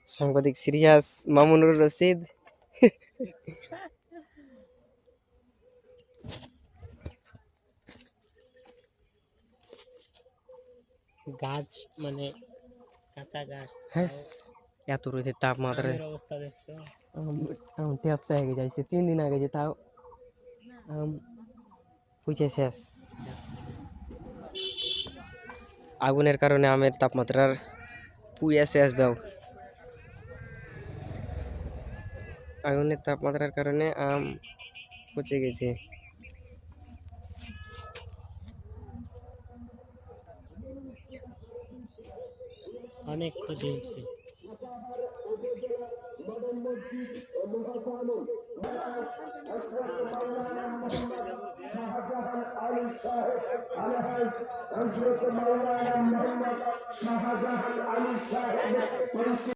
সাংবাদিক সিরিয়াস মামুনুর রশিদ। গাছ মানে কাঁচা গাছ, হ্যাঁ, এত রয়েছে তাপমাত্রা। আমের অবস্থা দেখছো? ট্যাপসা হয়ে যাচ্ছে 3 দিন আগে যে তাও পুষে শেষ। আগুনের কারণে আমের তাপমাত্রার পুড়িয়া শেষ দাও। আগুনের তাপমাত্রার কারণে আম পচে গেছে। অনেক ক্ষতি হয়েছে।